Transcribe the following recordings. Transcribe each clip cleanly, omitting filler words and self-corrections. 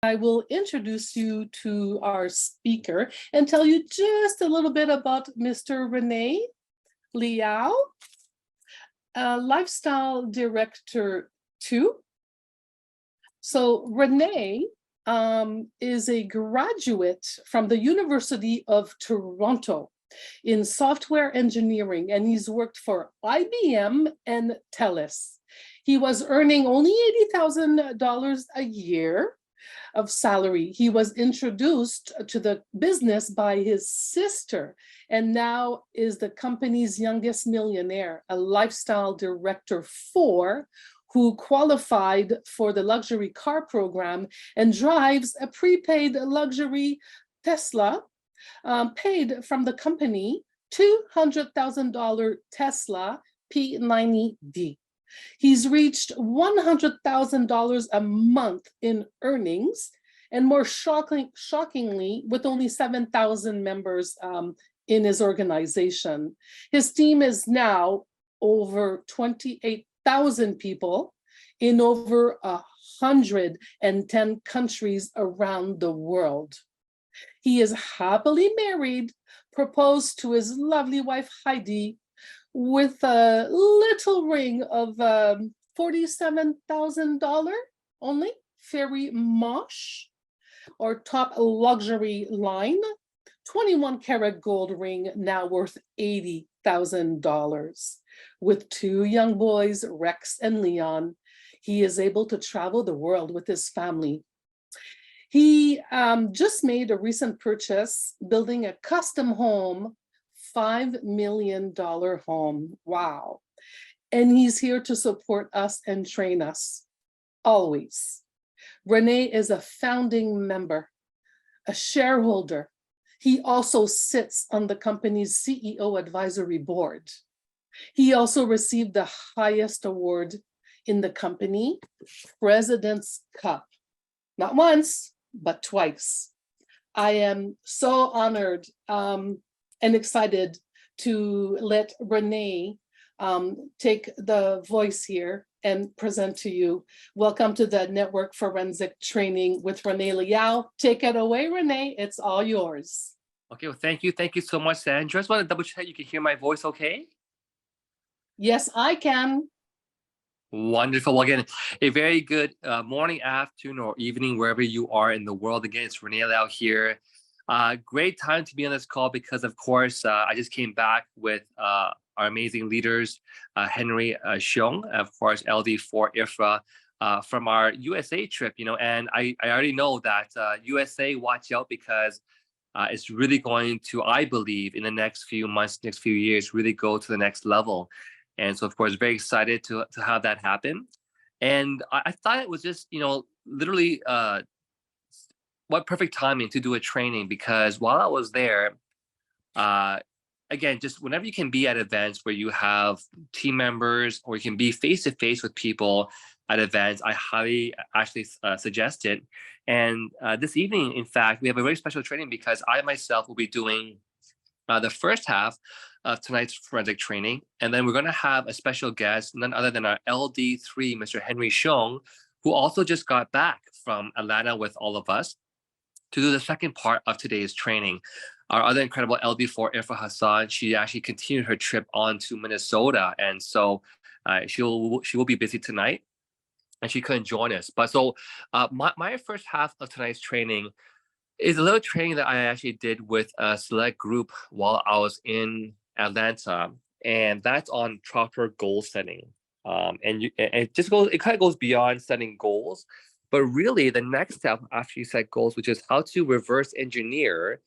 I will introduce you to our speaker and tell you just a little bit about Mr. Rene Liao, Lifestyle Director 2. So Rene is a graduate from the University of Toronto in software engineering, and he's worked for IBM and TELUS. He was earning only $80,000 a year of salary. He was introduced to the business by his sister and now is the company's youngest millionaire, a lifestyle director 4, who qualified for the luxury car program and drives a prepaid luxury Tesla, paid from the company $200,000 Tesla P90D. He's reached $100,000 a month in earnings, and more shockingly, with only 7,000 members in his organization. His team is now over 28,000 people in over 110 countries around the world. He is happily married, proposed to his lovely wife, Heidi, with a little ring of $47,000 only, Ferry Mosh, or top luxury line, 21 karat gold ring now worth $80,000. With 2 young boys, Rex and Leon, he is able to travel the world with his family. He just made a recent purchase, building a custom home, $5 million home. Wow. And he's here to support us and train us, always. Rene is a founding member, a shareholder. He also sits on the company's CEO advisory board. He also received the highest award in the company, President's Cup. Not once, but twice. I am so honored and excited to let Rene take the voice here and present to you. Welcome to the Network Forensic Training with Rene Liao. Take it away, Rene. It's all yours. Okay, well, thank you. Thank you so much, Sandra. Just want to double check you can hear my voice okay? Yes, I can. Wonderful. Well, again, a very good morning, afternoon, or evening, wherever you are in the world. Again, it's Rene Liao here. Great time to be on this call because, of course, I just came back with our amazing leaders, Henry Xiong, of course, LD4 IFRA, from our USA trip, and I already know that USA, watch out, because it's really going to, I believe, in the next few months, next few years, really go to the next level. And so, of course, very excited to have that happen. And I thought it was just, literally what perfect timing to do a training, because while I was there, again, just whenever you can be at events where you have team members or you can be face-to-face with people at events, I highly actually suggest it. And this evening, in fact, we have a very special training because I myself will be doing the first half of tonight's forensic training. And then we're going to have a special guest, none other than our LD3, Mr. Henry Xiong, who also just got back from Atlanta with all of us to do the second part of today's training. Our other incredible LD4, Irfa Hassan, she actually continued her trip on to Minnesota. And so she will be busy tonight and she couldn't join us. But so my first half of tonight's training is a little training that I actually did with a select group while I was in Atlanta, and that's on proper goal setting. And it kind of goes beyond setting goals, but really the next step after you set goals, which is how to reverse engineer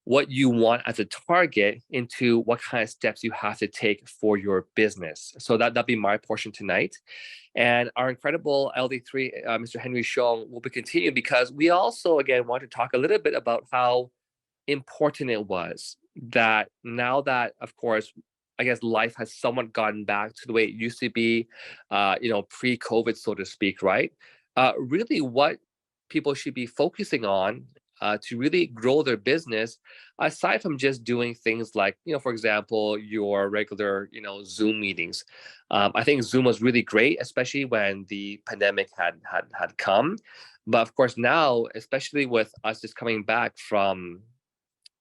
what you want as a target into what kind of steps you have to take for your business. So that'll be my portion tonight. And our incredible LD3, Mr. Henry Xiong, will be continuing because we also, again, want to talk a little bit about how important it was that now that, of course, I guess life has somewhat gotten back to the way it used to be, pre-COVID, so to speak, right? Really what people should be focusing on to really grow their business, aside from just doing things like, for example, your regular, Zoom meetings. I think Zoom was really great, especially when the pandemic had come. But of course, now, especially with us just coming back from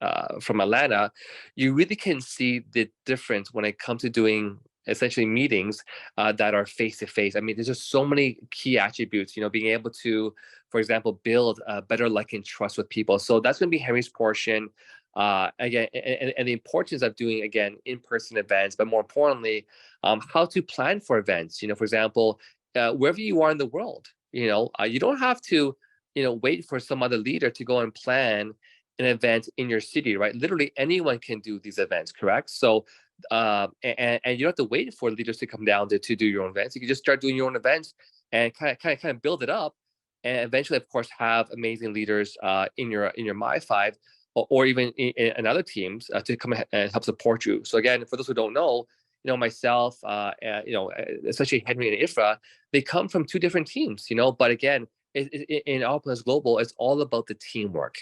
Atlanta, you really can see the difference when it comes to doing essentially meetings that are face to face. I mean, there's just so many key attributes. Being able to, for example, build better like and trust with people. So that's going to be Henry's portion. Again, and the importance of doing again in-person events, but more importantly, how to plan for events. For example, wherever you are in the world, you don't have to, wait for some other leader to go and plan an event in your city, right? Literally anyone can do these events, correct? So, and you don't have to wait for leaders to come down to do your own events. You can just start doing your own events and kind of build it up, and eventually, of course, have amazing leaders in your My5 or even in other teams to come and help support you. So again, for those who don't know, myself, especially Henry and Ifra, they come from two different teams, but again, in Allplus Global, it's all about the teamwork.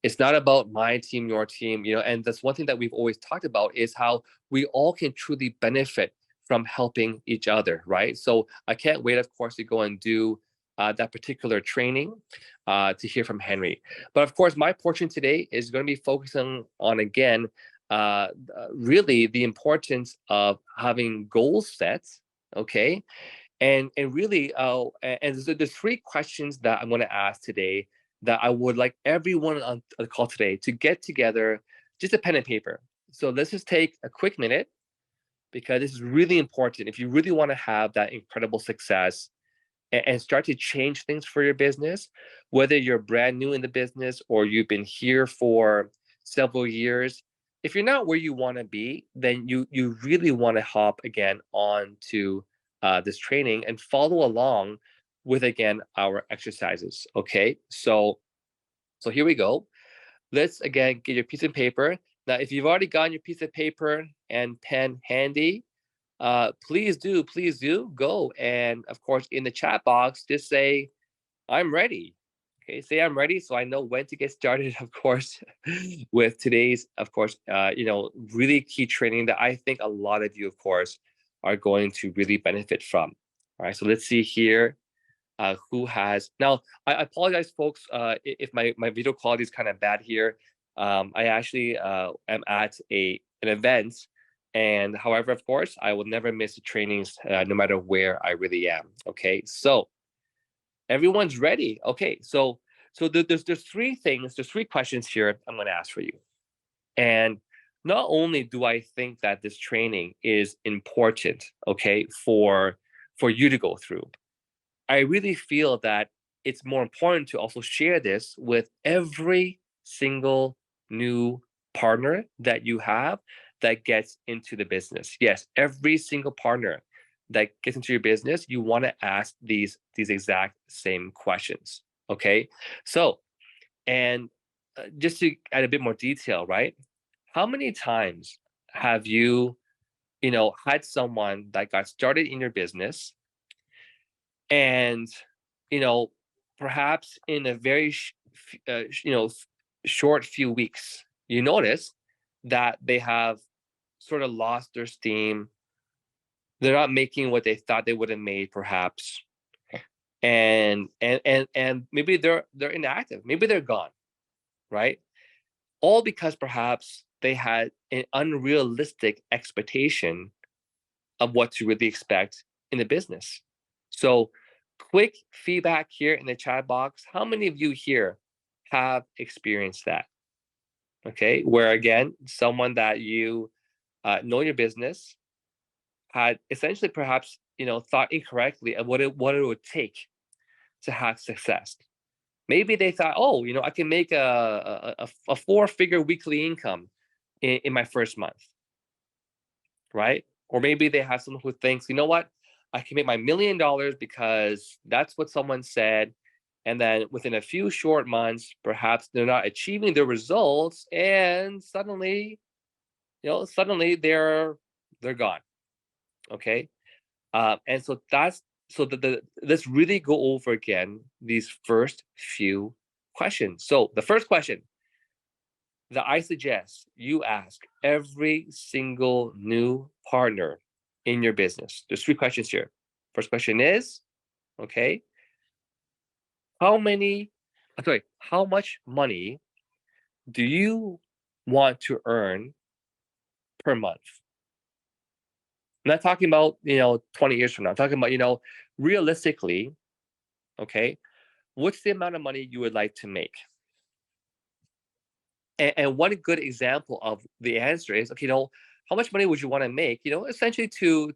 It's not about my team, your team, and that's one thing that we've always talked about is how we all can truly benefit from helping each other, right? So I can't wait, of course, to go and do that particular training to hear from Henry. But of course, my portion today is going to be focusing on, again, really the importance of having goals set, okay? And really, and there's three questions that I'm going to ask today that I would like everyone on the call today to get together, just a pen and paper. So let's just take a quick minute, because this is really important. If you really want to have that incredible success and start to change things for your business, whether you're brand new in the business or you've been here for several years, if you're not where you want to be, then you really want to hop again onto this training and follow along with, again, our exercises. Okay, so here we go. Let's again get your piece of paper. Now, if you've already gotten your piece of paper and pen handy, please do go, and of course in the chat box just say I'm ready. Okay, say I'm ready, so I know when to get started, of course, with today's, of course, really key training that I think a lot of you, of course, are going to really benefit from. All right, so let's see here. Who has now? I apologize, folks, if my video quality is kind of bad here. I actually am at an event, and however, of course, I will never miss the trainings, no matter where I really am. Okay, so everyone's ready. Okay, so there's three things, there's three questions here I'm going to ask for you, and not only do I think that this training is important, okay, for you to go through, I really feel that it's more important to also share this with every single new partner that you have that gets into the business. Yes, every single partner that gets into your business, you want to ask these exact same questions. Okay, so, and just to add a bit more detail, right? How many times have you, had someone that got started in your business, and perhaps in a very short few weeks, you notice that they have sort of lost their steam, they're not making what they thought they would have made, perhaps, and maybe they're inactive, maybe they're gone, right? All because perhaps they had an unrealistic expectation of what to really expect in the business. So, quick feedback here in the chat box. How many of you here have experienced that? Okay, where again, someone that you know your business had essentially perhaps thought incorrectly of what it would take to have success. Maybe they thought, oh, I can make a 4-figure weekly income in my first month, right? Or maybe they have someone who thinks, you know what, I can make my $1 million because that's what someone said. And then within a few short months, perhaps they're not achieving the results, and suddenly, they're gone. Okay, and so let's really go over again these first few questions. So the first question that I suggest you ask every single new partner in your business. There's 3 questions here. First question is, okay, how much money do you want to earn per month? I'm not talking about, 20 years from now. I'm talking about, realistically, okay, what's the amount of money you would like to make? And one good example of the answer is, okay, how much money would you want to make? Essentially to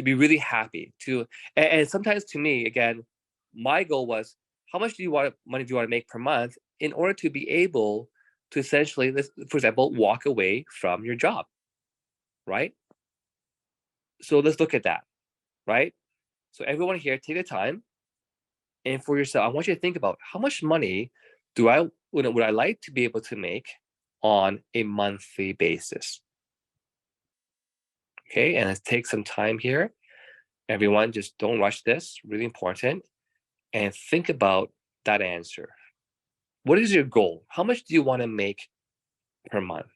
be really happy. And sometimes to me, again, my goal was, how much money do you want to make per month in order to be able to essentially, for example, walk away from your job, right? So let's look at that, right? So everyone here, take the time, and for yourself, I want you to think about how much money would I like to be able to make on a monthly basis. Okay, and let's take some time here. Everyone, just don't rush this, really important. And think about that answer. What is your goal? How much do you want to make per month?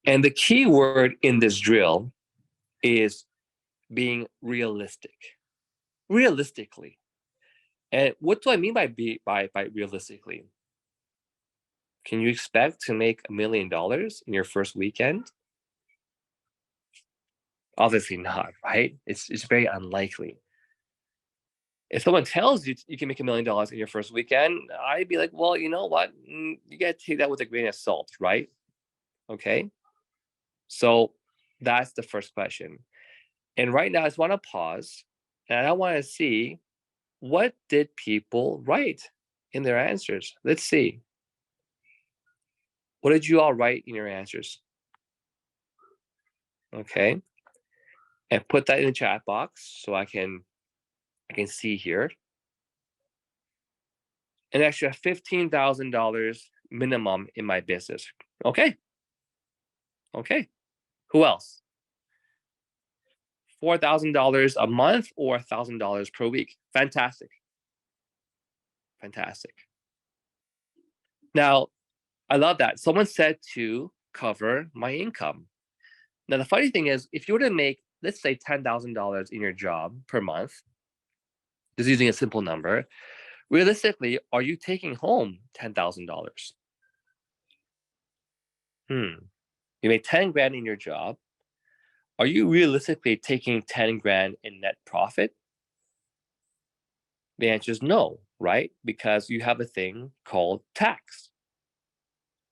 And the key word in this drill is being realistic. Realistically. And what do I mean by realistically? Can you expect to make $1 million in your first weekend? Obviously not, right? It's very unlikely. If someone tells you you can make $1 million in your first weekend, I'd be like, well, you know what? You got to take that with a grain of salt, right? Okay. So that's the first question. And right now, I just want to pause, and I want to see, what did people write in their answers? Let's see. What did you all write in your answers? Okay. And put that in the chat box so I can see here. An extra $15,000 minimum in my business. Okay. Okay. Who else? $4,000 a month or $1,000 per week. Fantastic. Fantastic. Now, I love that. Someone said to cover my income. Now, the funny thing is, if you were to make, let's say, $10,000 in your job per month, just using a simple number, realistically, are you taking home $10,000? You make 10 grand in your job. Are you realistically taking 10 grand in net profit? The answer is no, right? Because you have a thing called tax.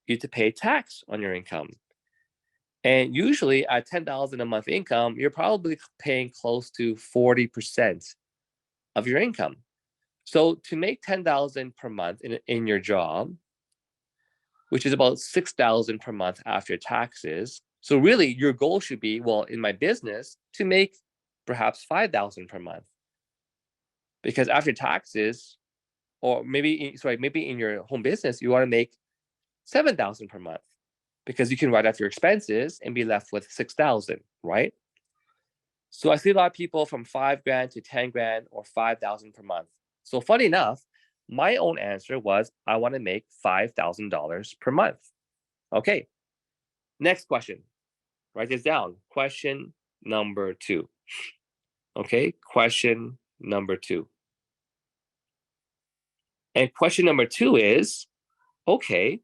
You have to pay tax on your income. And usually at $10,000 a month income, you're probably paying close to 40% of your income. So to make $10,000 per month in your job, which is about $6,000 per month after taxes. So really your goal should be, well, in my business, to make perhaps $5,000 per month. Because after taxes, or maybe in your home business, you want to make $7,000 per month, because you can write off your expenses and be left with $6,000, right? So I see a lot of people from 5 grand to 10 grand or 5,000 per month. So funny enough, my own answer was, I want to make $5,000 per month. Okay. Next question. Write this down. Question number 2. Okay. Question number 2. And question number 2 is, okay,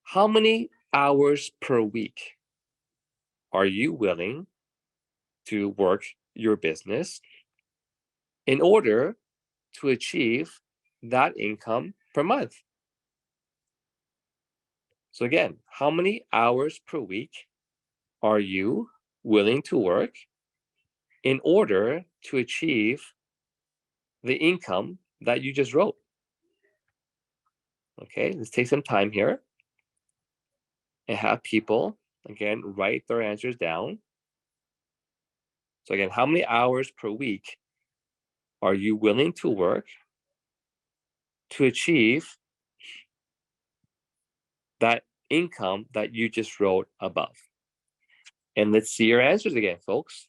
how many hours per week are you willing to work your business in order to achieve that income per month? So again, how many hours per week are you willing to work in order to achieve the income that you just wrote? Okay, let's take some time here and have people, again, write their answers down. So again, how many hours per week are you willing to work to achieve that income that you just wrote above? And let's see your answers again, folks.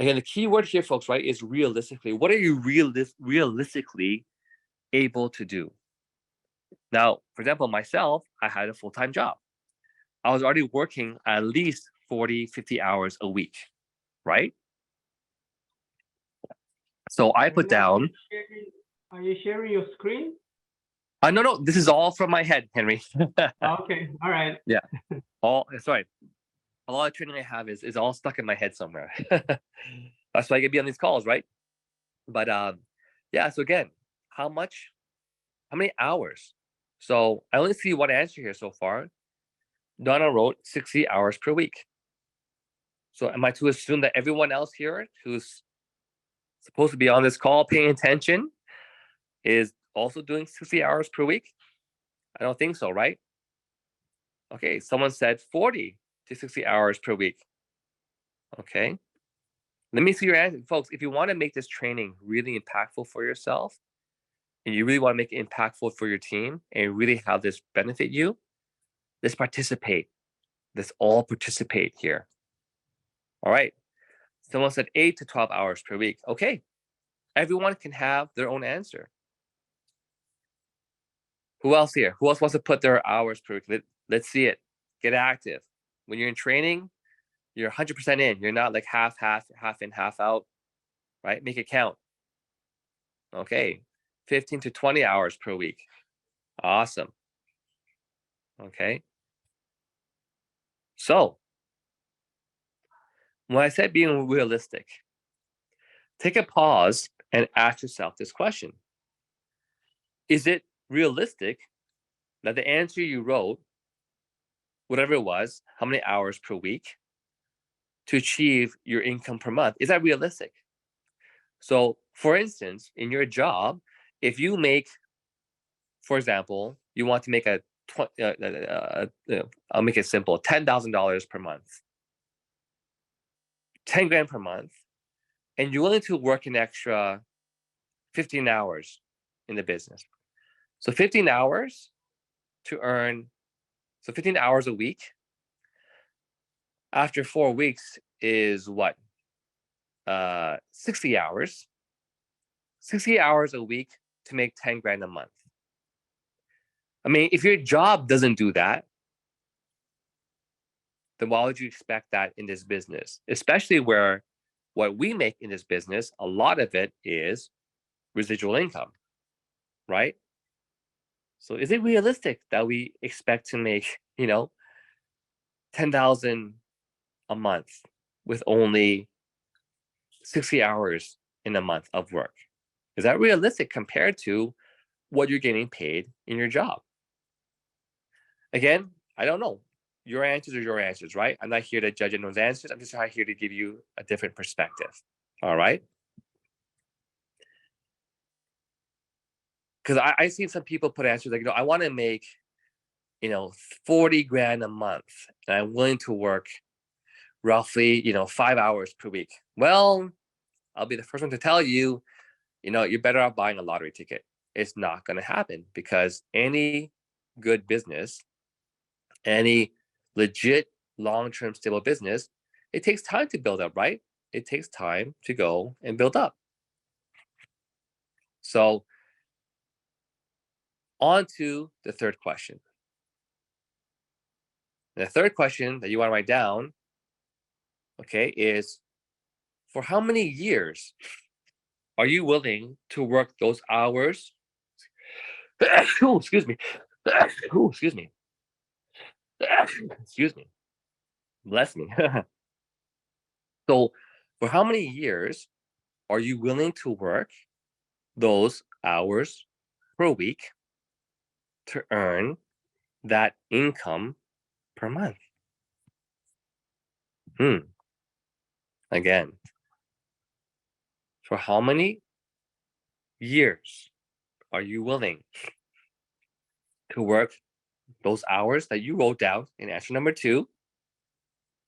Again, the key word here, folks, right, is realistically. What are you realistically able to do? Now, for example, myself, I had a full-time job. I was already working at least 40, 50 hours a week, right? So I put down. Are you sharing your screen? No, this is all from my head, Henry. Okay, all right. Yeah, sorry. A lot of training I have is all stuck in my head somewhere. That's why I get be on these calls, right? But yeah. So again, how many hours? So I only see one answer here so far. Donna wrote 60 hours per week. So am I to assume that everyone else here who's supposed to be on this call paying attention is also doing 60 hours per week? I don't think so, right? Okay, someone said 40 to 60 hours per week. Okay. Let me see your answer. Folks, if you want to make this training really impactful for yourself, and you really want to make it impactful for your team and really have this benefit you, let's participate. Let's all participate here. All right. Someone said 8 to 12 hours per week. Okay. Everyone can have their own answer. Who else here? Who else wants to put their hours per week? Let's see it. Get active. When you're in training, you're 100% in. You're not like half in, half out, right? Make it count. Okay. 15 to 20 hours per week. Awesome. Okay. So, when I said being realistic, take a pause and ask yourself this question. Is it realistic that the answer you wrote, whatever it was, how many hours per week to achieve your income per month, is that realistic? So, for instance, in your job, if you make, for example, you want to make I'll make it simple, $10,000 per month, 10 grand per month, and you're willing to work an extra 15 hours in the business. So 15 hours to earn, so 15 hours a week after 4 weeks is what? 60 hours. 60 hours a week to make 10 grand a month. I mean, if your job doesn't do that, then why would you expect that in this business? Especially where what we make in this business, a lot of it is residual income, right? So is it realistic that we expect to make, 10,000 a month with only 60 hours in a month of work? Is that realistic compared to what you're getting paid in your job? Again, I don't know. Your answers are your answers, right? I'm not here to judge anyone's answers. I'm just here to give you a different perspective. All right? Because I see some people put answers like, I want to make, 40 grand a month, and I'm willing to work roughly, 5 hours per week. Well, I'll be the first one to tell you, you're better off buying a lottery ticket. It's not going to happen, because any good business, any legit long-term stable business, it takes time to build up, right? It takes time to go and build up. So on to the third question. The third question that you want to write down, okay, is for how many years are you willing to work those hours? Oh, excuse me. Oh, excuse me. Excuse me. Bless me. So, for how many years are you willing to work those hours per week to earn that income per month? Again, for how many years are you willing to work those hours that you wrote down in answer number 2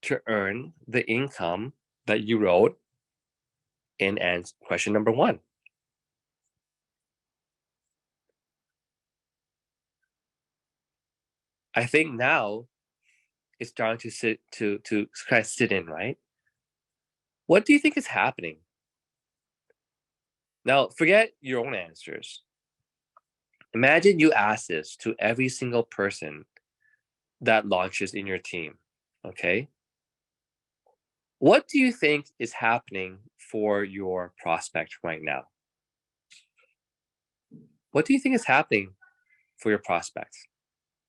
to earn the income that you wrote in question number 1? I think now it's starting to kind of sit in, right? What do you think is happening? Now, forget your own answers. Imagine you ask this to every single person that launches in your team, okay? What do you think is happening for your prospect right now? What do you think is happening for your prospects?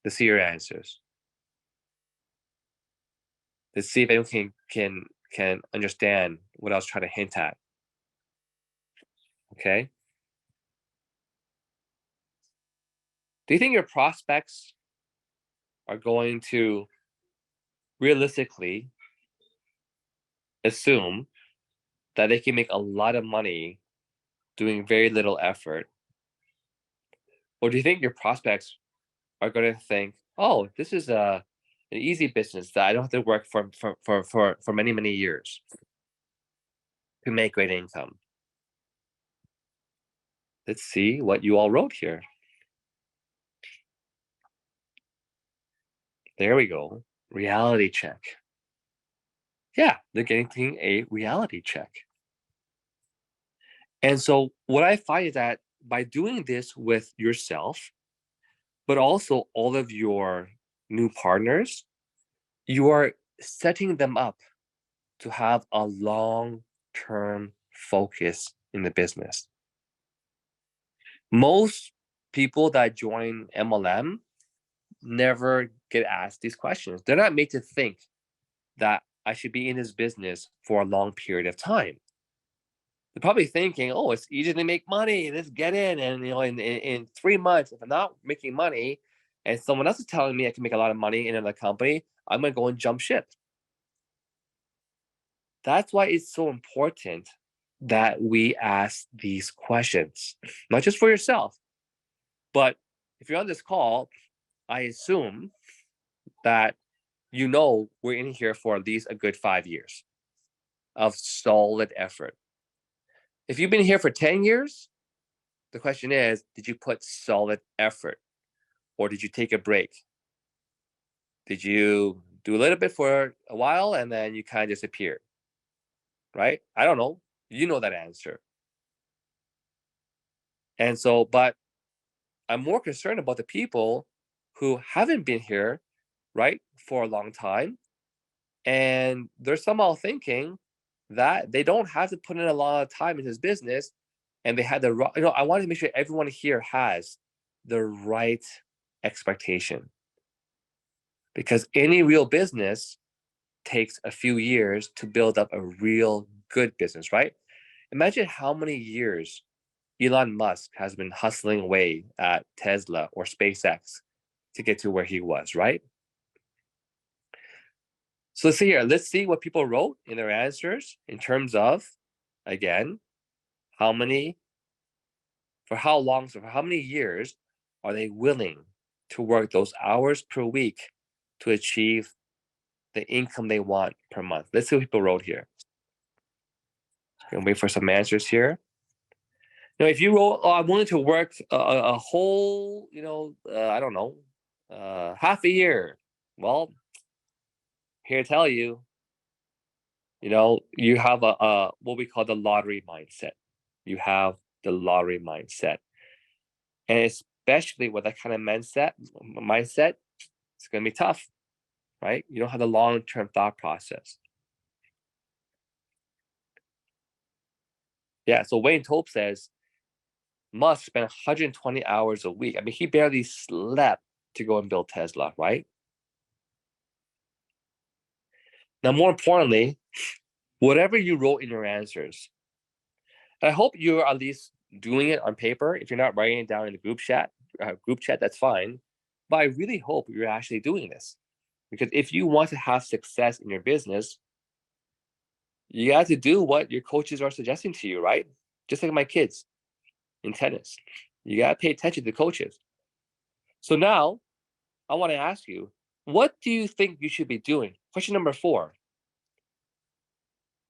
Let's see your answers. Let's see if anyone can understand what I was trying to hint at. Okay. Do you think your prospects are going to realistically assume that they can make a lot of money doing very little effort? Or do you think your prospects are going to think, oh, this is an easy business that I don't have to work for many, many years to make great income? Let's see what you all wrote here. There we go. Reality check. Yeah, they're getting a reality check. And so what I find is that by doing this with yourself, but also all of your new partners, you are setting them up to have a long-term focus in the business. Most people that join MLM never get asked these questions. They're not made to think that I should be in this business for a long period of time. They're probably thinking, oh, it's easy to make money. Let's get in. And in 3 months, if I'm not making money and someone else is telling me I can make a lot of money in another company, I'm going to go and jump ship. That's why it's so important that we ask these questions, not just for yourself, but if you're on this call, I assume that we're in here for at least a good 5 years of solid effort. If you've been here for 10 years, the question is, did you put solid effort or did you take a break? Did you do a little bit for a while and then you kind of disappeared? Right? I don't know. You know that answer. And so, but I'm more concerned about the people who haven't been here, right, for a long time. And they're somehow thinking that they don't have to put in a lot of time in his business. And they had I want to make sure everyone here has the right expectation. Because any real business takes a few years to build up a real good business, right? Imagine how many years Elon Musk has been hustling away at Tesla or SpaceX to get to where he was, right? So let's see here. Let's see what people wrote in their answers in terms of, again, for how long, so for how many years are they willing to work those hours per week to achieve the income they want per month? Let's see what people wrote here. Gonna wait for some answers here. Now, if you wrote, oh, I'm willing to work a whole, I don't know, half a year. Well, here to tell you, you have a what we call the lottery mindset. You have the lottery mindset. And especially with that kind of mindset, it's going to be tough, right? You don't have the long-term thought process. Yeah, so Wayne Tope says, Musk spent 120 hours a week. I mean, he barely slept to go and build Tesla, right? Now, more importantly, whatever you wrote in your answers, I hope you're at least doing it on paper. If you're not writing it down in the group chat, that's fine. But I really hope you're actually doing this. Because if you want to have success in your business, you got to do what your coaches are suggesting to you, right? Just like my kids in tennis. You got to pay attention to the coaches. So now, I want to ask you, what do you think you should be doing? Question number 4.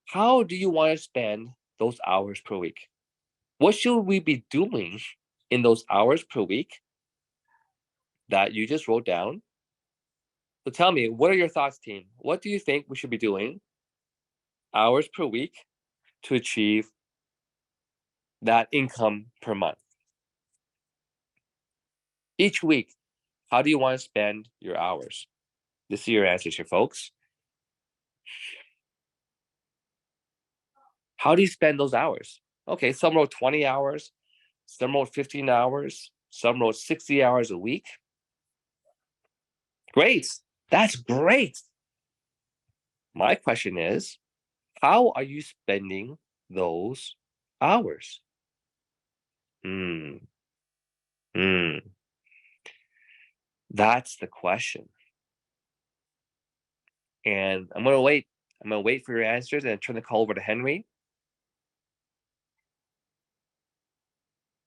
How do you want to spend those hours per week? What should we be doing in those hours per week that you just wrote down? So tell me, what are your thoughts, team? What do you think we should be doing hours per week to achieve that income per month. Each week, how do you want to spend your hours? This is your answers here, folks. How do you spend those hours? Okay, some wrote 20 hours, some wrote 15 hours, some wrote 60 hours a week. Great, that's great. My question is, how are you spending those hours? That's the question. And I'm gonna wait. I'm gonna wait for your answers and turn the call over to Henry.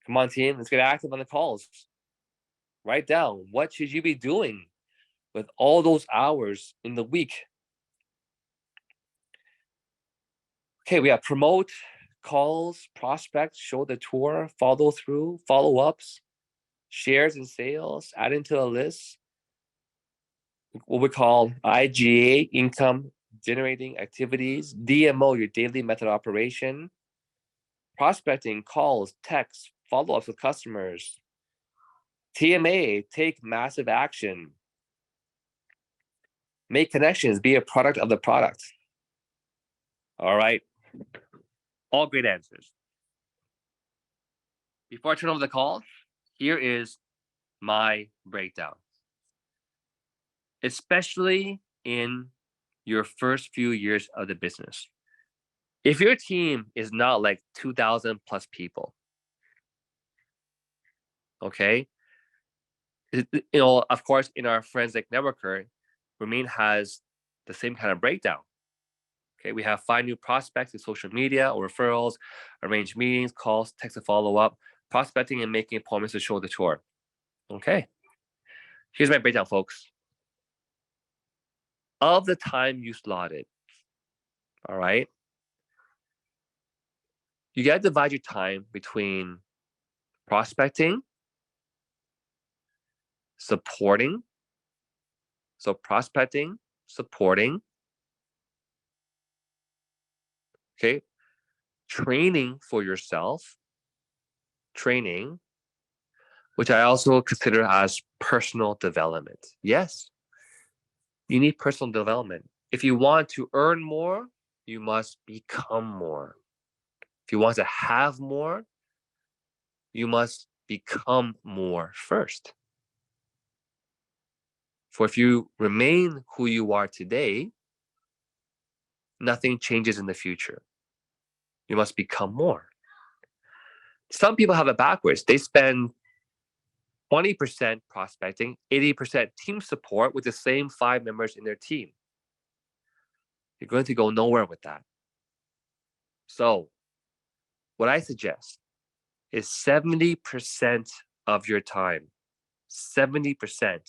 Come on, team, let's get active on the calls. Write down, what should you be doing with all those hours in the week? Okay, we have promote, calls, prospect, show the tour, follow through, follow-ups, shares and sales, add into the list, what we call IGA, income generating activities, DMO, your daily method operation, prospecting, calls, texts, follow-ups with customers, TMA, take massive action, make connections, be a product of the product. All right, all great answers. Before I turn over the call, here is my breakdown. Especially in your first few years of the business. If your team is not like 2,000 plus people, okay, of course, in our Forensic Networker, Ramin has the same kind of breakdown. Okay, we have 5 new prospects in social media or referrals, arrange meetings, calls, text to follow up, prospecting and making appointments to show the tour. Okay, here's my breakdown, folks. Of the time you slotted, all right, you got to divide your time between prospecting, supporting, so prospecting, supporting, okay, training for yourself, training, which I also consider as personal development. Yes, you need personal development. If you want to earn more, you must become more. If you want to have more, you must become more first. For if you remain who you are today, nothing changes in the future. You must become more. Some people have it backwards. They spend 20% prospecting, 80% team support with the same 5 members in their team. You're going to go nowhere with that. So what I suggest is 70% of your time, 70%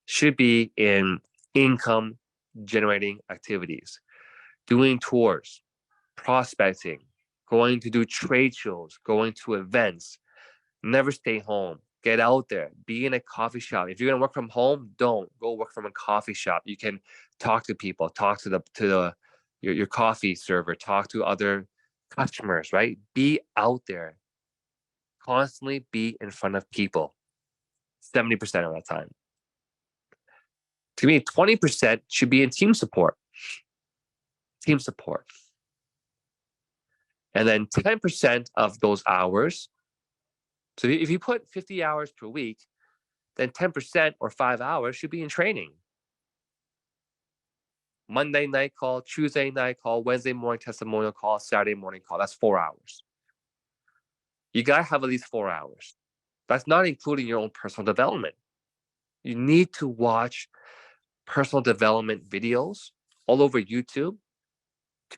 should be in income generating activities, doing tours, prospecting, going to do trade shows, going to events. Never stay home. Get out there. Be in a coffee shop. If you're gonna work from home, don't go work from a coffee shop. You can talk to people, talk to your coffee server, talk to other customers, right? Be out there. Constantly be in front of people. 70% of that time. To me, 20% should be in team support. Team support. And then 10% of those hours. So if you put 50 hours per week, then 10% or 5 hours should be in training. Monday night call, Tuesday night call, Wednesday morning testimonial call, Saturday morning call. That's 4 hours. You got to have at least 4 hours. That's not including your own personal development. You need to watch personal development videos all over YouTube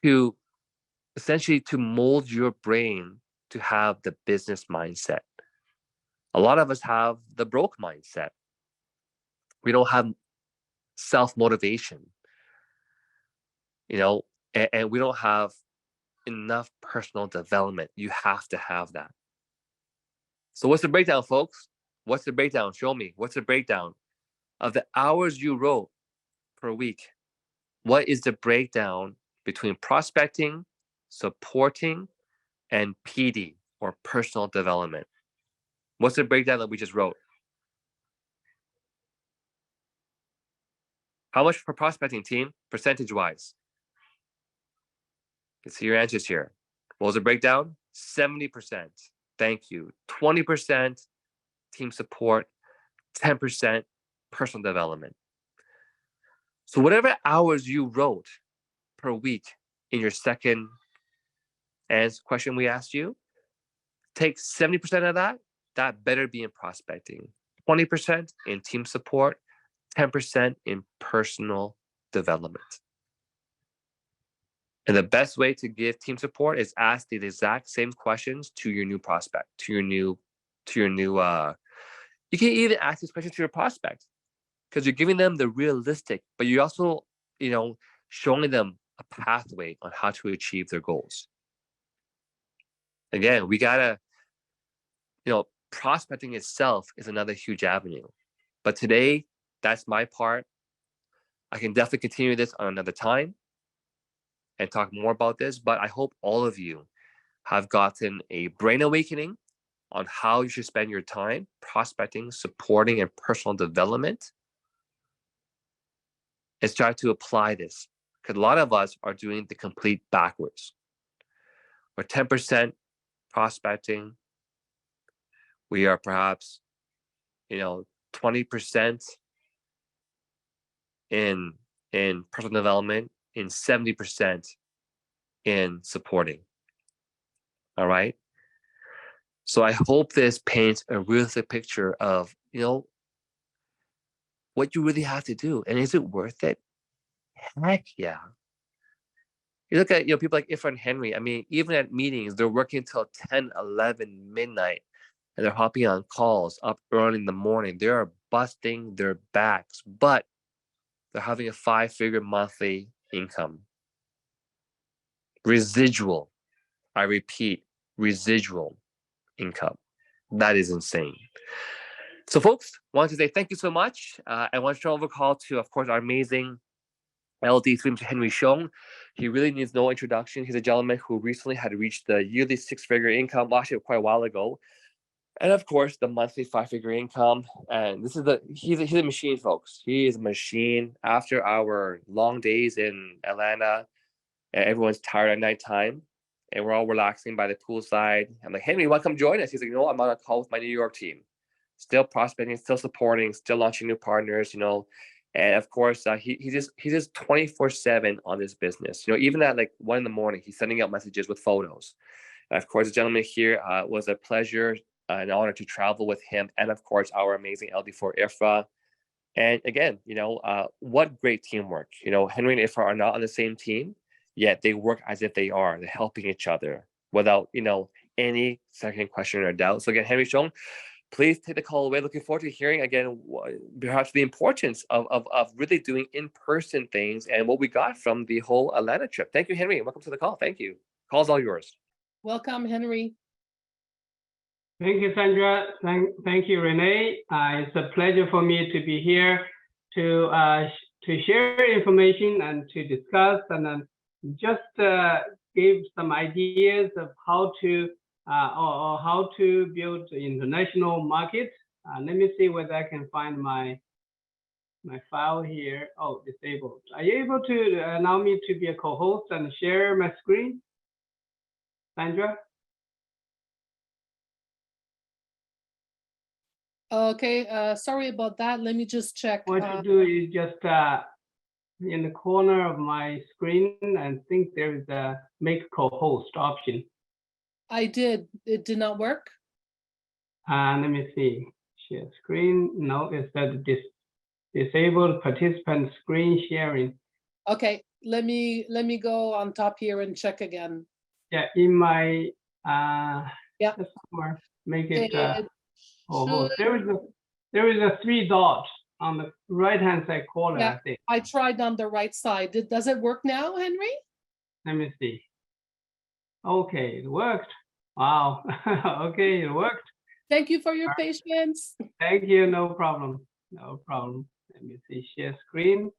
to essentially to mold your brain to have the business mindset. A lot of us have the broke mindset. We don't have self-motivation, and we don't have enough personal development. You have to have that. So what's the breakdown, folks? What's the breakdown? Show me. What's the breakdown of the hours you wrote per week? What is the breakdown between prospecting, supporting, and PD, or personal development. What's the breakdown that we just wrote? How much for prospecting, team, percentage-wise? You can see your answers here. What was the breakdown? 70%. Thank you. 20% team support, 10% personal development. So whatever hours you wrote per week in your second question we asked you, take 70% of that. That better be in prospecting. 20% in team support, 10% in personal development. And the best way to give team support is ask the exact same questions to your new prospect, you can even ask these questions to your prospect, because you're giving them the realistic, but you're also, showing them a pathway on how to achieve their goals. Again, we gotta, prospecting itself is another huge avenue. But today, that's my part. I can definitely continue this on another time and talk more about this, but I hope all of you have gotten a brain awakening on how you should spend your time prospecting, supporting, and personal development, and start to apply this, because a lot of us are doing the complete backwards. We're 10% prospecting. We are perhaps, 20% in personal development, in 70% in supporting. All right. So I hope this paints a realistic picture of, what you really have to do. And is it worth it? Heck yeah. You look at, people like Ifra and Henry. I mean, even at meetings, they're working till 10, 11, midnight, and they're hopping on calls up early in the morning. They are busting their backs, but they're having a 5-figure monthly income. Residual. I repeat, residual income. That is insane. So folks, I want to say thank you so much. I want to turn over the call to, of course, our amazing LD3, Mr. Henry Shong. He really needs no introduction. He's a gentleman who recently had reached the yearly 6-figure income, actually quite a while ago. And of course, the monthly 5-figure income. And this is he's a machine, folks. He is a machine. After our long days in Atlanta, and everyone's tired at nighttime, and we're all relaxing by the poolside. I'm like, Henry, you want to come join us? He's like, I'm on a call with my New York team. Still prospecting, still supporting, still launching new partners, And of course, he's just 24/7 on this business. Even at like 1 a.m, he's sending out messages with photos. And of course, the gentleman here was a pleasure, an honor to travel with him, and of course, our amazing LD4 Ifra. And again, what great teamwork. Henry and Ifra are not on the same team, yet they work as if they are. They're helping each other without, any second question or doubt. So again, Henry Shong, please take the call away. Looking forward to hearing again, perhaps the importance of really doing in-person things and what we got from the whole Atlanta trip. Thank you, Henry. Welcome to the call. Thank you. Call's all yours. Welcome, Henry. Thank you, Sandra. Thank you, Renee. It's a pleasure for me to be here to share information and to discuss and then just give some ideas of how to or how to build international markets. Let me see whether I can find my file here. Oh, disabled. Are you able to allow me to be a co-host and share my screen, Sandra? Okay, sorry about that. Let me just check. What you do is just in the corner of my screen, and think there is a make co-host option. I did. It did not work. Let me see. Share screen. No, it said disabled participant screen sharing. Okay, let me go on top here and check again. Yeah, in my Yeah. somewhere, make it. Should- There is a 3 dots on the right-hand side corner. Yeah. I think. I tried on the right side. Does it work now, Henry? Let me see. Okay, it worked. Wow. Okay, it worked. Thank you for your patience. Thank you. No problem. No problem. Let me see. Share screen.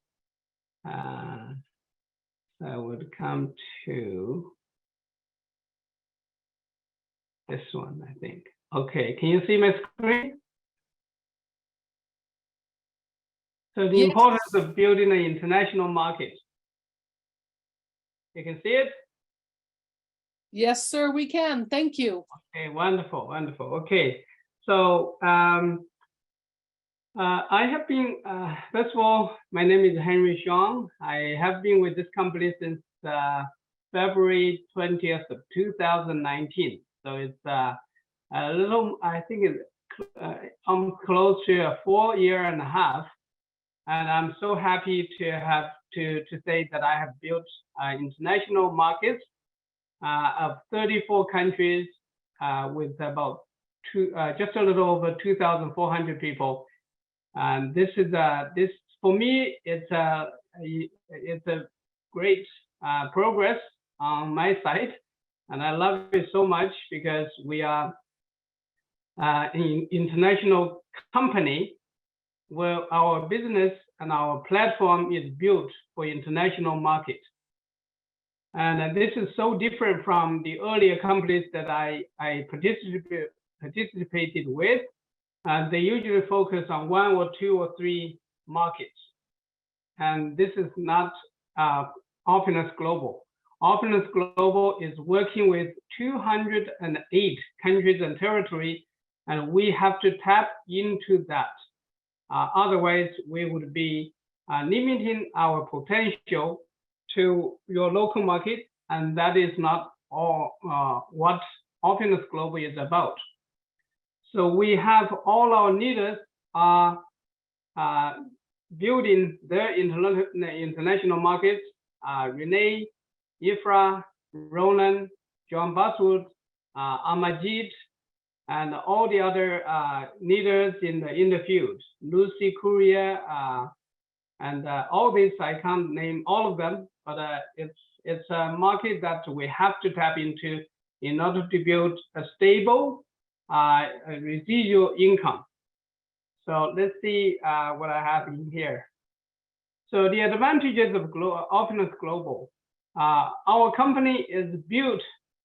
I would come to this one, I think. Okay, can you see my screen? So the Yes. importance of building an international market. You can see it? Yes, sir, we can. Thank you. Okay, wonderful, wonderful. Okay, so I have been, first of all, my name is Henry Xiong. I have been with this company since February 20th of 2019. So it's a little, I think I'm close to 4.5 years. And I'm so happy to have to say that I have built international markets of 34 countries with about just a little over 2,400 people. And this is this for me, it's a great progress on my side, and I love it so much because we are an international company where our business and our platform is built for international market. And this is so different from the earlier companies that I participated with. And they usually focus on 1 or 2 or 3 markets. And this is not Openness Global. Openness Global is working with 208 countries and territories, and we have to tap into that. Otherwise, we would be limiting our potential to your local market, and that is not all what Openness Global is about. So we have all our leaders are building their international markets. Renee, Ifra, Roland, John Buswood, Amajit, and all the other leaders in the field. Lucy Courier, and all these, I can't name all of them, but it's a market that we have to tap into in order to build a stable residual income. So let's see what I have in here. So the advantages of Openness Global. Our company is built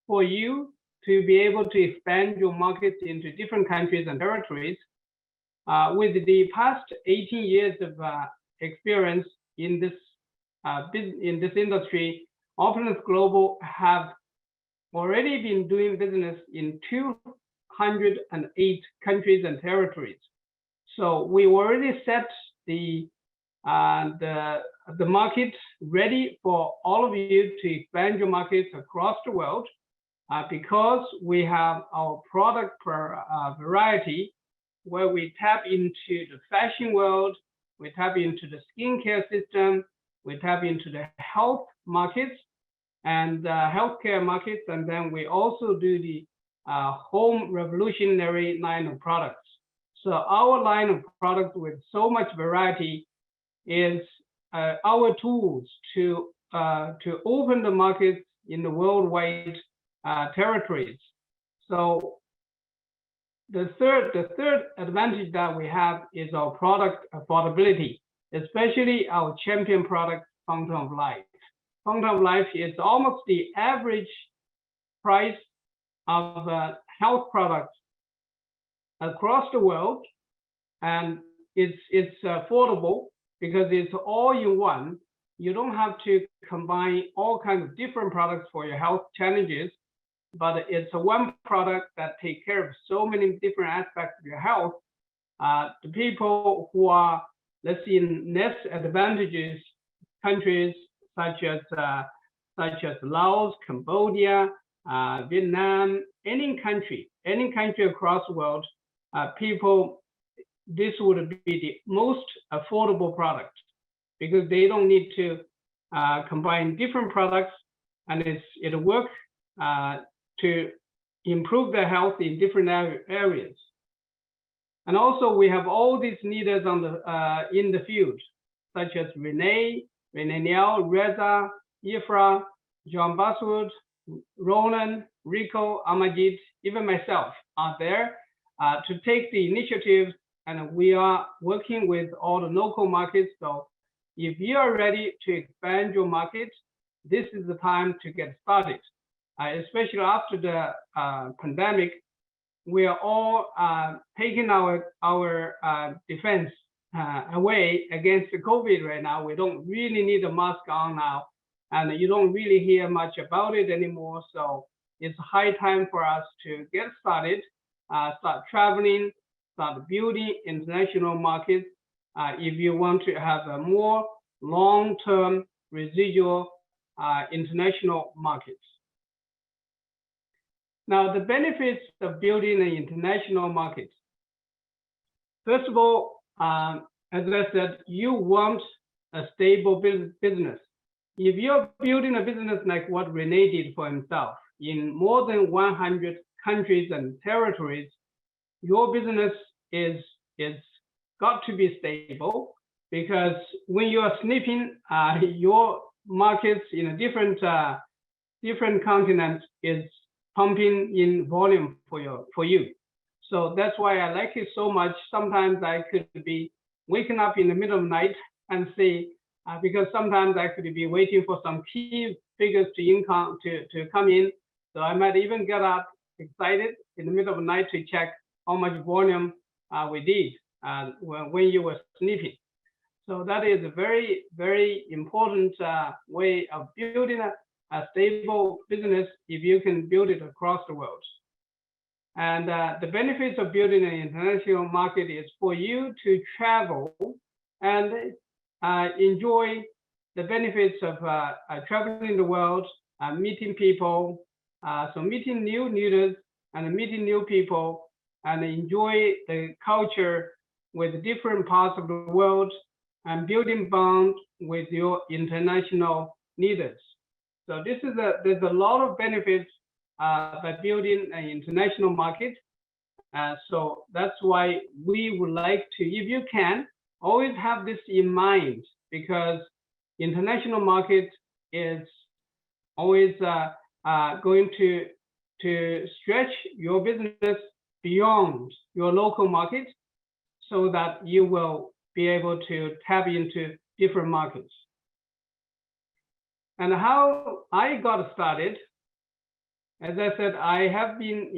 for you to be able to expand your markets into different countries and territories. With the past 18 years of experience in this industry, Openness Global have already been doing business in 208 countries and territories. So we already set the market ready for all of you to expand your markets across the world, because we have our product variety, where we tap into the fashion world, we tap into the skincare system, we tap into the health markets and healthcare markets, and then we also do the home revolutionary line of products. So our line of products with so much variety is our tools to open the markets in the worldwide territories. So the third advantage that we have is our product affordability, especially our champion product, Fountain of Life. Fountain of Life is almost the average price of health products across the world, and it's affordable because it's all in one. You don't have to combine all kinds of different products for your health challenges, but it's a one product that takes care of so many different aspects of your health. The people who are, let's see, in less advantageous countries such as Laos, Cambodia, Vietnam, any country across the world, this would be the most affordable product because they don't need to combine different products, and it'll work to improve their health in different areas. And also we have all these leaders on in the field, such as Renee Liao, Reza, Ifra, John Buswood, Roland, Rico, Amajit, even myself are there to take the initiative, and we are working with all the local markets. So if you are ready to expand your market, this is the time to get started. Especially after the pandemic, we are all taking our defense away against the COVID right now. We don't really need a mask on now, and you don't really hear much about it anymore. So it's high time for us to get started, start traveling, start building international markets if you want to have a more long-term residual international markets. Now, the benefits of building an international market. First of all, as I said, you want a stable business. If you're building a business like what Rene did for himself in more than 100 countries and territories, your business is got to be stable, because when you are snipping your markets in a different continent is pumping in volume for you. So that's why I like it so much. Sometimes I could be waking up in the middle of the night and say, because sometimes I could be waiting for some key figures to come in. So I might even get up excited in the middle of the night to check how much volume we did when you were snipping. So that is a very, very important way of building a stable business if you can build it across the world. And the benefits of building an international market is for you to travel and enjoy the benefits of traveling the world, meeting people, so meeting new leaders and meeting new people, and enjoy the culture with different parts of the world, and building bonds with your international leaders. So there's a lot of benefits by building an international market. So that's why we would like to, if you can, always have this in mind, because international market is always going to stretch your business beyond your local market, so that you will be able to tap into different markets. And how I got started, as I said, I have been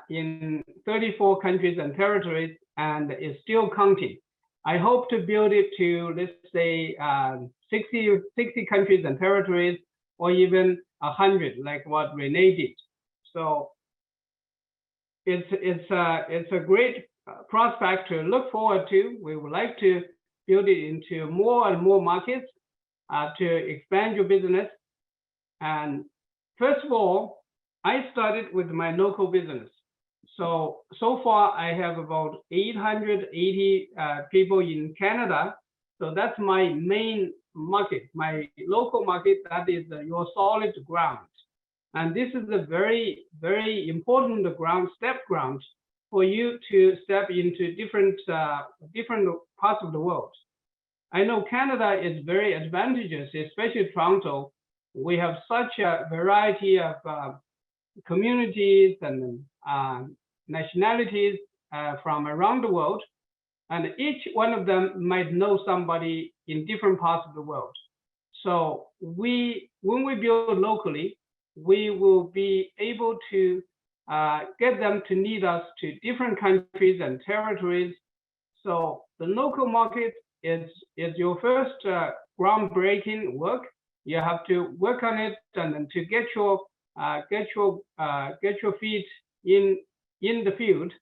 in 34 countries and territories, and is still counting. I hope to build it to, let's say, 60 countries and territories, or even 100, like what Rene did. So it's a great prospect to look forward to. We would like to build it into more and more markets to expand your business. And first of all, I started with my local business. So far I have about 880 people in Canada. So that's my main market, my local market. That is your solid ground. And this is a very, very important step ground for you to step into different parts of the world. I know Canada is very advantageous, especially Toronto. We have such a variety of communities and nationalities from around the world, and each one of them might know somebody in different parts of the world. So when we build locally, we will be able to get them to lead us to different countries and territories. So the local market is your first groundbreaking work. You have to work on it, and then to get your feet in the field,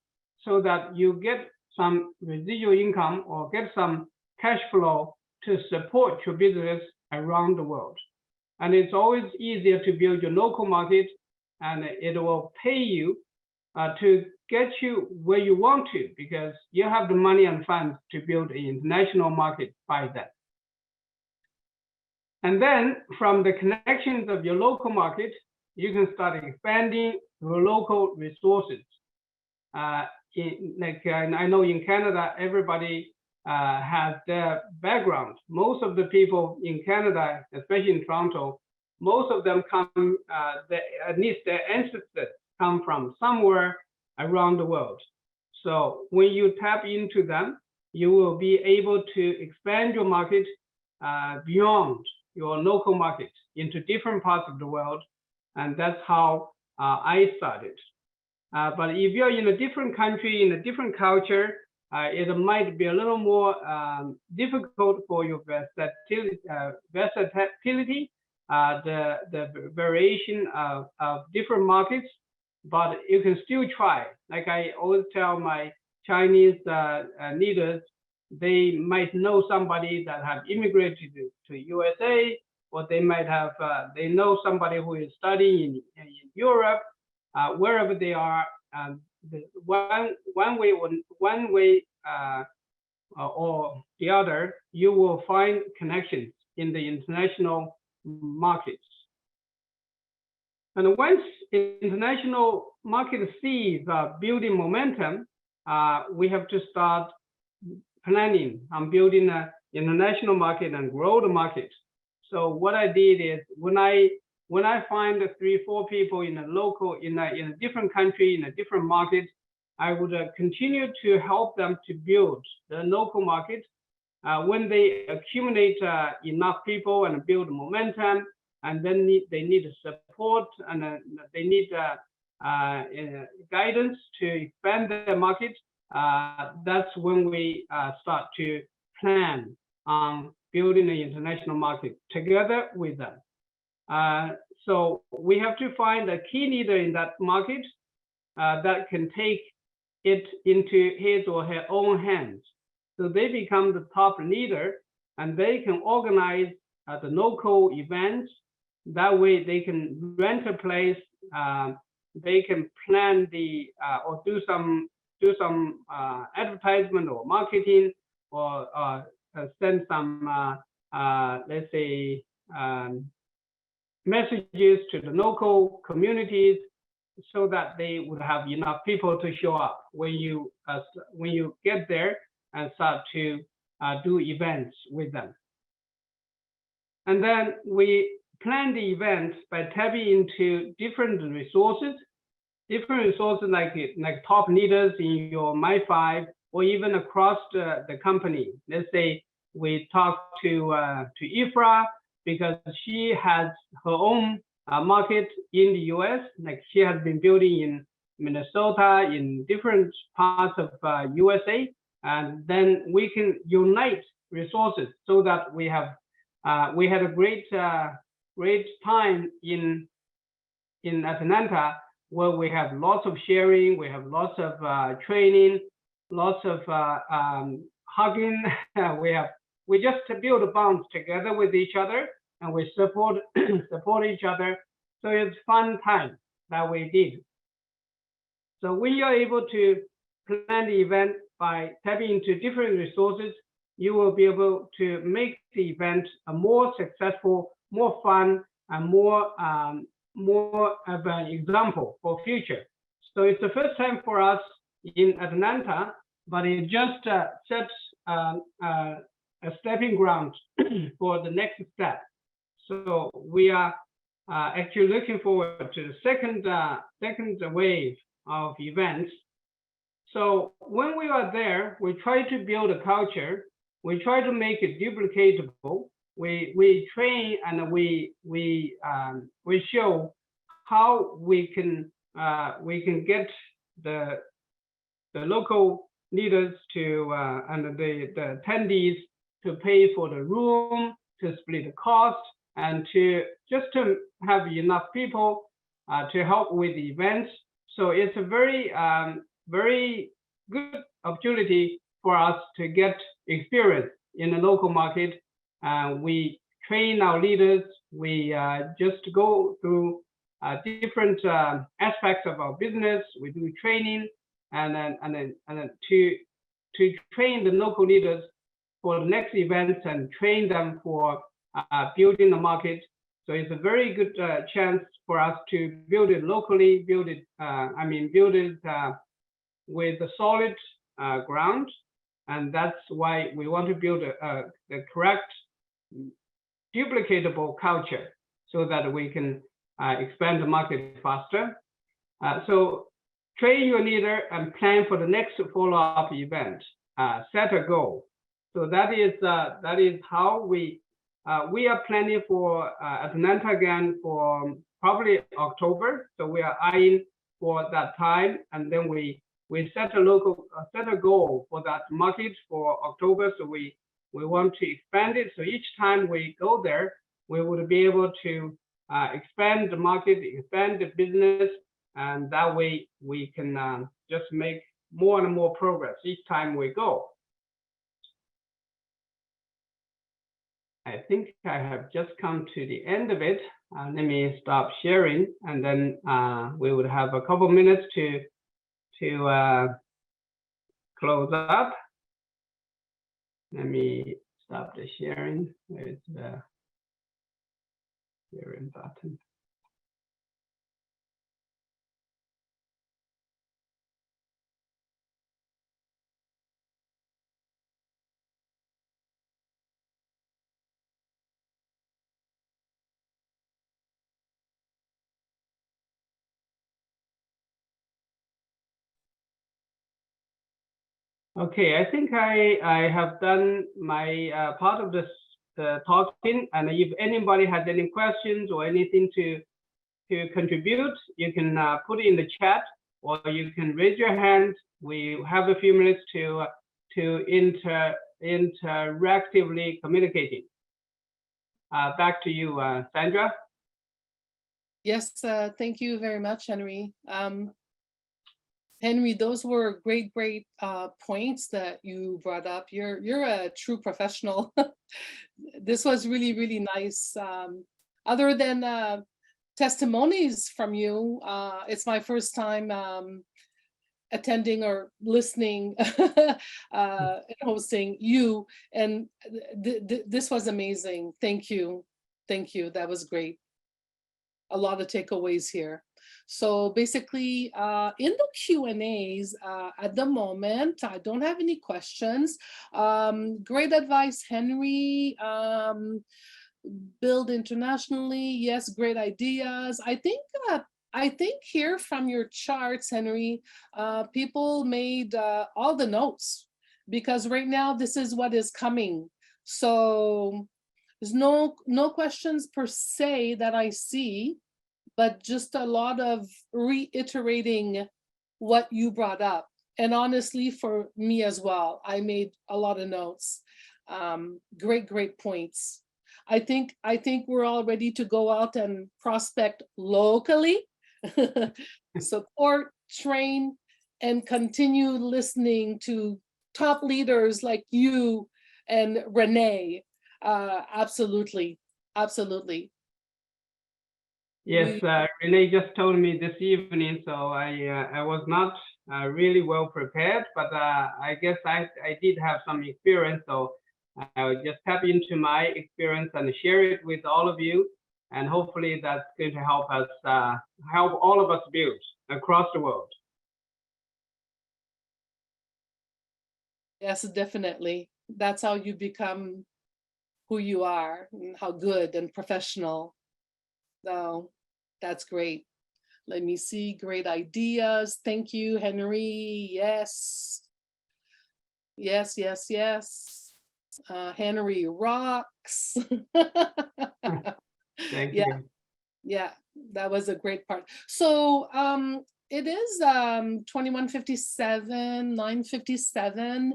so that you get some residual income or get some cash flow to support your business around the world. And it's always easier to build your local market, and it will pay you to get you where you want to, because you have the money and funds to build an international market by then. And then from the connections of your local market, you can start expanding your local resources. I know in Canada, everybody has their background. Most of the people in Canada, especially in Toronto, most of them come, at least their ancestors come from somewhere around the world. So when you tap into them, you will be able to expand your market beyond your local market. into different parts of the world, and that's how I started. But if you're in a different country, in a different culture, it might be a little more difficult for your versatility, the variation of different markets, but you can still try. Like I always tell my Chinese leaders, they might know somebody that have immigrated to USA, or they might have, they know somebody who is studying in Europe, wherever they are. One way or the other, you will find connections in the international markets. And once international market sees building momentum, we have to start planning on building an international market and grow the market. So what I did is when I find 3-4 people in a local, in a different country, in a different market, I would continue to help them to build the local market. When they accumulate enough people and build momentum, and then they need support and they need guidance to expand their market, that's when we start to plan on building an international market together with them. So we have to find a key leader in that market that can take it into his or her own hands. So they become the top leader, and they can organize the local events. That way they can rent a place, they can plan the or do some advertisement or marketing, or send some let's say messages to the local communities, so that they would have enough people to show up when you get there and start to do events with them. And then we plan the event by tapping into different resources like top leaders in your My5, or even across the company. Let's say we talk to Ifra, because she has her own market in the US, like she has been building in Minnesota, in different parts of USA, and then we can unite resources so that we had a great time in Atlanta, where we have lots of sharing, we have lots of training, lots of hugging. We just build bonds together with each other, and we support each other. So it's fun time that we did. So when you're able to plan the event by tapping into different resources, you will be able to make the event a more successful, more fun, and more of an example for future. So it's the first time for us in Atlanta, but it just sets a stepping ground for the next step. So we are actually looking forward to the second wave of events. So when we are there, we try to build a culture. We try to make it duplicatable. We train and we show how we can get the local leaders to and the attendees to pay for the room, to split the cost, and to have enough people to help with the events. So it's a very very good opportunity for us to get experience in the local market. We train our leaders. We just go through different aspects of our business. We do training, and then to train the local leaders for the next events and train them for building the market. So it's a very good chance for us to build it locally, build it with a solid ground. And that's why we want to build the correct duplicatable culture, so that we can expand the market faster. So train your leader and plan for the next follow-up event. Set a goal. So that is how we we are planning for Atlanta again for probably October. So we are eyeing for that time, and then we set a goal for that market for October. So we want to expand it. So each time we go there, we would be able to expand the market, expand the business, and that way we can just make more and more progress each time we go. I think I have just come to the end of it. Let me stop sharing, and then we would have a couple minutes to close up. Let me stop the sharing. Where's the sharing button? Okay, I think I have done my part of this talking, and if anybody has any questions or anything to contribute, you can put it in the chat, or you can raise your hand. We have a few minutes to interactively communicating. Back to you, Sandra. Yes, thank you very much, Henry. Henry, those were great points that you brought up. You're a true professional. This was really nice. Other than testimonies from you, it's my first time attending or listening and hosting you, and this was amazing. Thank you. That was great. A lot of takeaways here. So basically, in the Q&As at the moment, I don't have any questions. Great advice, Henry. Build internationally, yes, great ideas. I think here from your charts, Henry, people made all the notes, because right now this is what is coming. So there's no questions per se that I see, but just a lot of reiterating what you brought up. And honestly, for me as well, I made a lot of notes. Great points. I think we're all ready to go out and prospect locally, support, train, and continue listening to top leaders like you and Renee. Absolutely. Yes, Renee just told me this evening, so I was not really well prepared, but I guess I did have some experience, so I will just tap into my experience and share it with all of you, and hopefully that's going to help us, help all of us build across the world. Yes, definitely. That's how you become who you are, and how good and professional. So that's great. Let me see, great ideas. Thank you, Henry. Yes. Henry rocks. Thank you. Yeah, that was a great part. So it is 21:57, 9:57.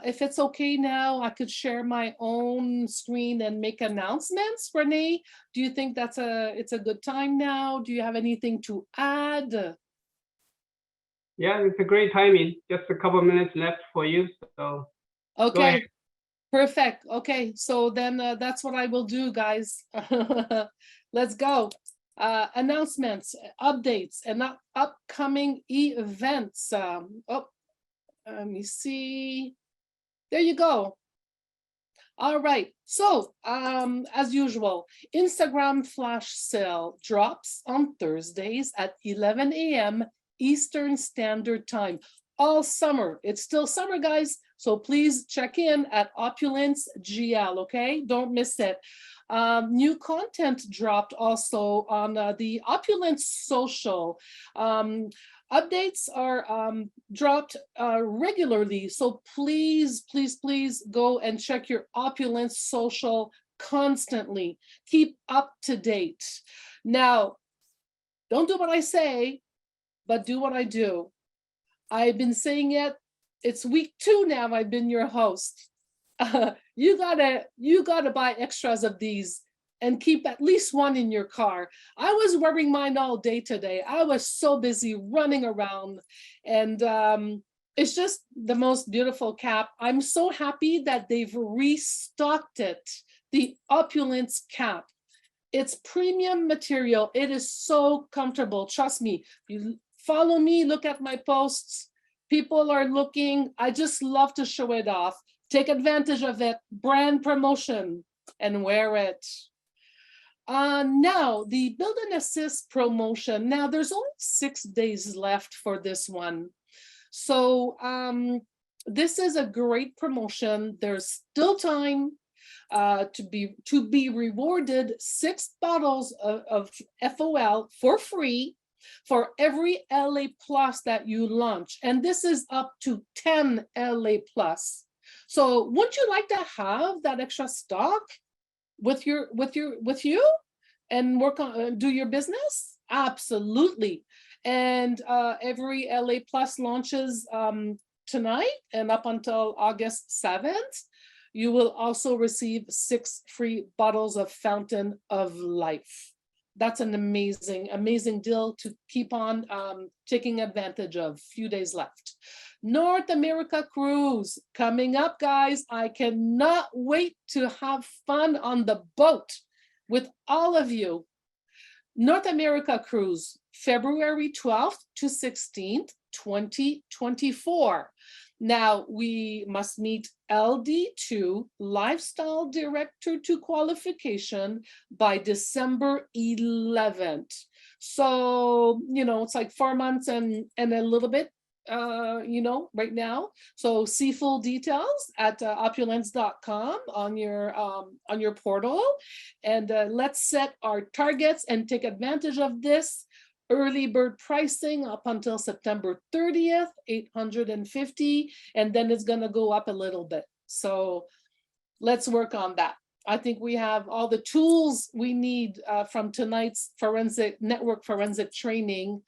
If it's okay now, I could share my own screen and make announcements. Renee, do you think it's a good time now? Do you have anything to add? Yeah, it's a great timing. Just a couple of minutes left for you. So okay, perfect. Okay, so then that's what I will do, guys. Let's go. Announcements, updates, and upcoming events. Let me see. There you go. All right. So as usual, Instagram flash sale drops on Thursdays at 11 a.m. Eastern Standard Time. All summer. It's still summer, guys. So please check in at Opulence GL, okay? Don't miss it. New content dropped also on the Opulence social. Updates are dropped regularly. So please go and check your Opulence social constantly. Keep up to date. Now, don't do what I say, but do what I do. I've been saying it. It's week 2 now. I've been your host. You gotta buy extras of these and keep at least one in your car. I was wearing mine all day today. I was so busy running around, and it's just the most beautiful cap. I'm so happy that they've restocked it, the Opulence cap. It's premium material. It is so comfortable. Trust me. You follow me, look at my posts. People are looking. I just love to show it off. Take advantage of it. Brand promotion and wear it. Now, the Build and Assist promotion. Now, there's only 6 days left for this one. So this is a great promotion. There's still time to be rewarded 6 bottles of FOL for free for every LA Plus that you launch. And this is up to 10 LA Plus. So wouldn't you like to have that extra stock with you and work on do your business? Absolutely. And every LA Plus launches tonight and up until August 7th. You will also receive 6 free bottles of Fountain of Life. That's an amazing, amazing deal to keep on taking advantage of. Few days left. North America cruise coming up, guys. I cannot wait to have fun on the boat with all of you. North America cruise, February 12th to 16th, 2024. Now, we must meet LD2, Lifestyle Director to Qualification, by December 11th. So, it's like 4 months and a little bit, right now. So see full details at opulence.com on your portal. And let's set our targets and take advantage of this. Early bird pricing up until September 30th, $850, and then it's going to go up a little bit. So let's work on that. I think we have all the tools we need from tonight's network forensic training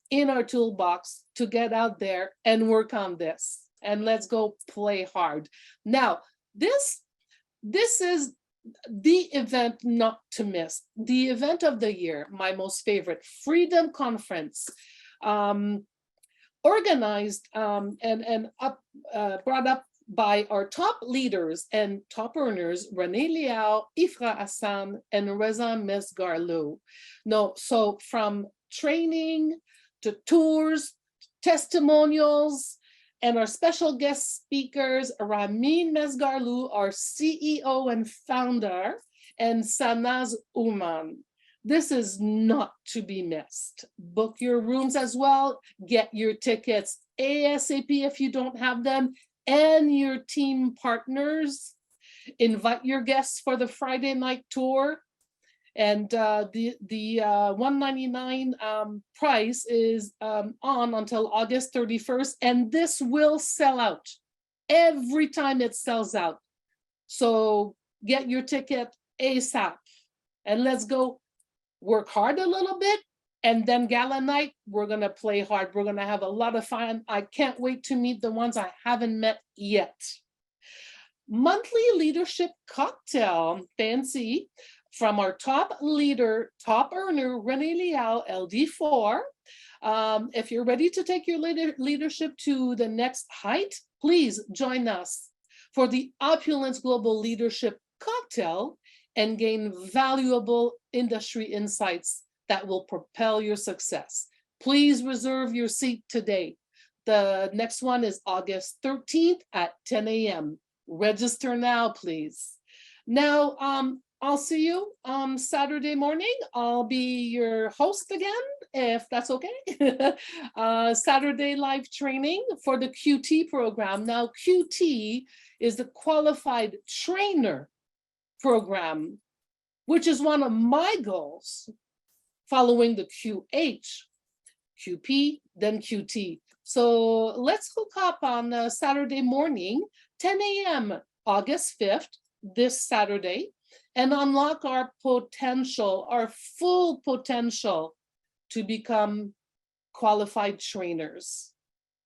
in our toolbox to get out there and work on this. And let's go play hard. Now, this is the event not to miss, the event of the year, my most favorite, Freedom Conference, organized and brought up by our top leaders and top earners, Renee Liao, Ifra Hassan, and Reza Mesgarlou. No, so from training to tours, testimonials, and our special guest speakers, Ramin Mesgarlou, our CEO and founder, and Sanaz Uman. This is not to be missed. Book your rooms as well. Get your tickets ASAP if you don't have them, and your team partners. Invite your guests for the Friday night tour. And the $199 price is on until August 31st, and this will sell out every time it sells out. So get your ticket ASAP, and let's go work hard a little bit, and then gala night, we're gonna play hard. We're gonna have a lot of fun. I can't wait to meet the ones I haven't met yet. Monthly leadership cocktail, fancy, from our top earner, Renee Liao, LD4. If you're ready to take your leadership to the next height, please join us for the Opulence Global Leadership Cocktail and gain valuable industry insights that will propel your success. Please reserve your seat today. The next one is August 13th at 10 a.m. Register now, please. Now, I'll see you Saturday morning. I'll be your host again, if that's okay. Saturday live training for the QT program. Now, QT is the Qualified Trainer program, which is one of my goals, following the QH, QP, then QT. So let's hook up on Saturday morning, 10 a.m., August 5th, this Saturday. and unlock our potential, our full potential to become qualified trainers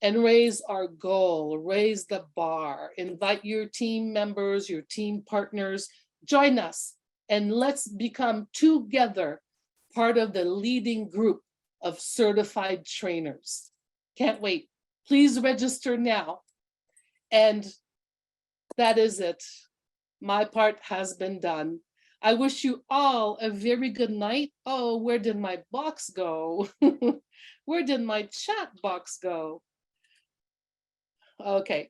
and raise our goal, raise the bar, invite your team members, your team partners, join us, and let's become together part of the leading group of certified trainers. Can't wait. Please register now. And that is it. My part has been done. I wish you all a very good night. Oh, where did my box go? Where did my chat box go? Okay.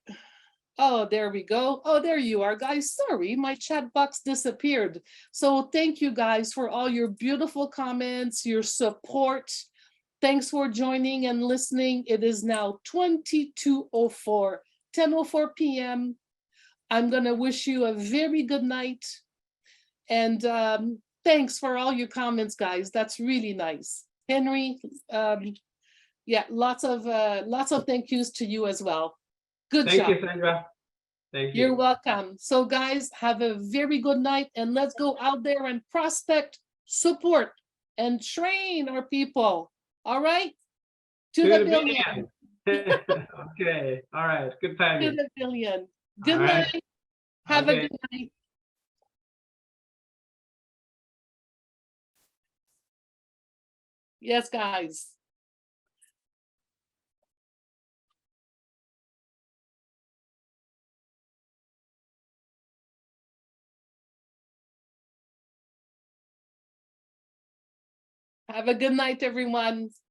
Oh, there we go. Oh, there you are, guys. Sorry, my chat box disappeared. So thank you guys for all your beautiful comments, your support. Thanks for joining and listening. It is now 22:04, 10:04 p.m. I'm going to wish you a very good night. And thanks for all your comments, guys. That's really nice. Henry, yeah, lots of thank yous to you as well. Good Thank job. you, Sandra. Thank you. You're welcome. So guys, have a very good night and let's go out there and prospect, support, and train our people. All right? To To the the billion. Okay. All right. Good To timing. the billion. Good All right. night. Have a Okay. good night. Yes, guys. Have a good night, everyone.